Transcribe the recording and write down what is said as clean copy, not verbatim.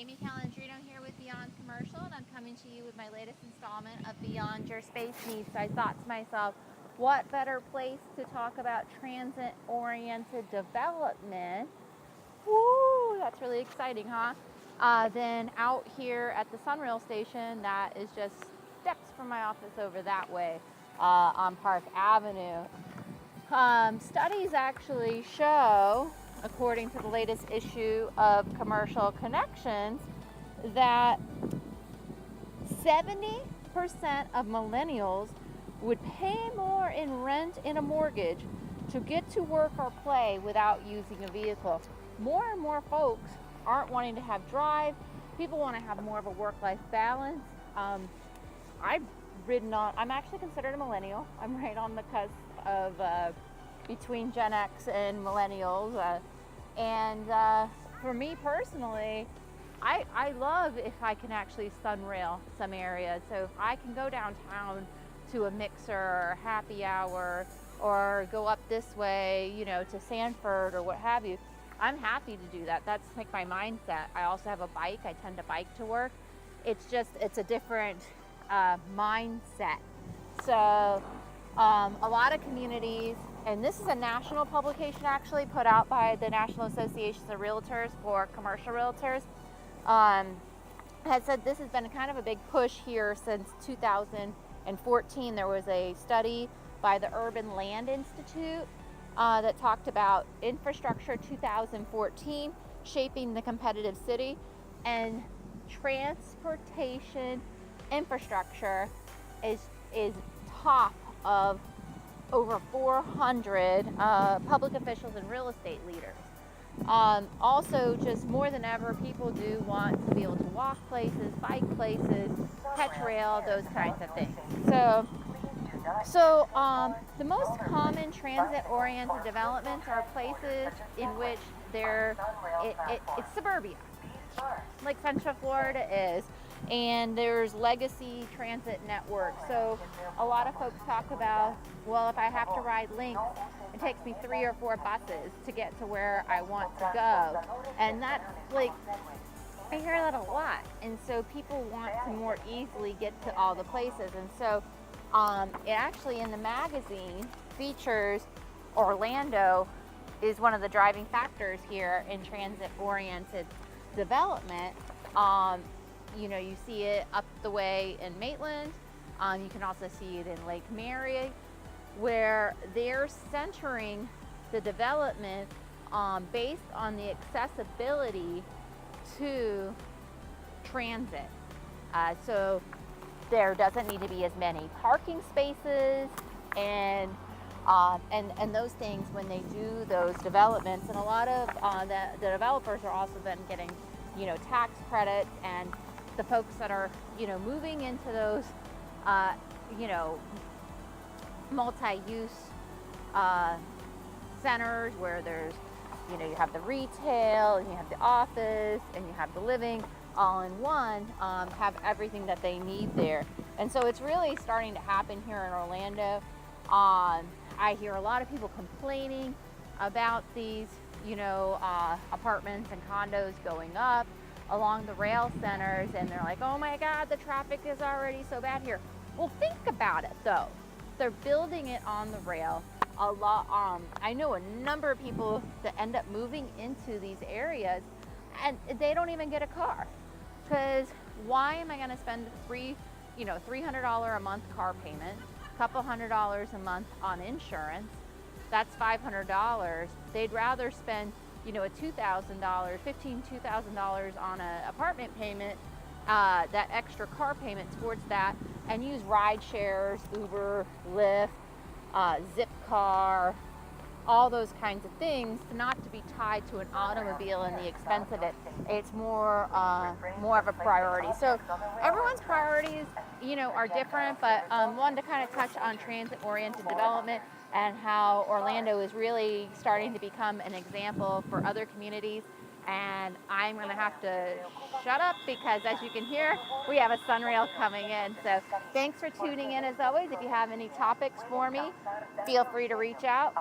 Amy Calandrino here with Beyond Commercial, and I'm coming to you with my latest installment of Beyond Your Space Needs. So I thought to myself, what better place to talk about transit-oriented development? Woo, that's really exciting, huh? Than out here at the SunRail Station that is just steps from my office over that way on Park Avenue. Studies actually show, according to the latest issue of Commercial Connections, that 70% of millennials would pay more in rent and a mortgage to get to work or play without using a vehicle. More and more folks aren't wanting to have drive. People want to have more of a work-life balance. I'm actually considered a millennial. I'm right on the cusp of between Gen X and millennials. For me personally, I love if I can actually SunRail some areas. So if I can go downtown to a mixer or happy hour or go up this way, to Sanford or what have you, I'm happy to do that. That's like my mindset. I also have a bike. I tend to bike to work. It's a different mindset. So a lot of communities, and this is a national publication actually put out by the National Association of Realtors for Commercial Realtors, has said this has been kind of a big push here since 2014. There was a study by the Urban Land Institute that talked about infrastructure 2014 shaping the competitive city, and transportation infrastructure is top of over 400 public officials and real estate leaders. Also, just more than ever, people do want to be able to walk places, bike places, catch rail, those kinds of things. So the most common transit-oriented developments are places in which it's suburbia, like Central Florida is, and there's legacy transit networks. So a lot of folks talk about, well, if I have to ride Lynx, it takes me 3 or 4 buses to get to where I want to go. And that's like, I hear that a lot. And so people want to more easily get to all the places. And so it actually in the magazine features Orlando is one of the driving factors here in transit-oriented development. You see it up the way in Maitland. You can also see it in Lake Mary, where they're centering the development based on the accessibility to transit. So there doesn't need to be as many parking spaces and those things when they do those developments. And a lot of the developers are also then getting tax credits, and the folks that are moving into those multi-use centers where there's you have the retail and you have the office and you have the living all in one, have everything that they need there. And so it's really starting to happen here in Orlando. I hear a lot of people complaining about these apartments and condos going up along the rail centers, and they're like, oh my God, the traffic is already so bad here. Well, think about it though. They're building it on the rail. A lot. I know a number of people that end up moving into these areas and they don't even get a car, because why am I going to spend $300 a month car payment, a couple $100 a month on insurance? That's $500. They'd rather spend a $2,000 on an apartment payment, that extra car payment towards that, and use ride shares, Uber, Lyft, Zipcar, all those kinds of things, not to be tied to an automobile and the expense of it. It's more of a priority. So everyone's priorities are different, but wanted to kind of touch on transit-oriented development and how Orlando is really starting to become an example for other communities. And I'm going to have to shut up because, as you can hear, we have a SunRail coming in. So thanks for tuning in as always. If you have any topics for me, feel free to reach out.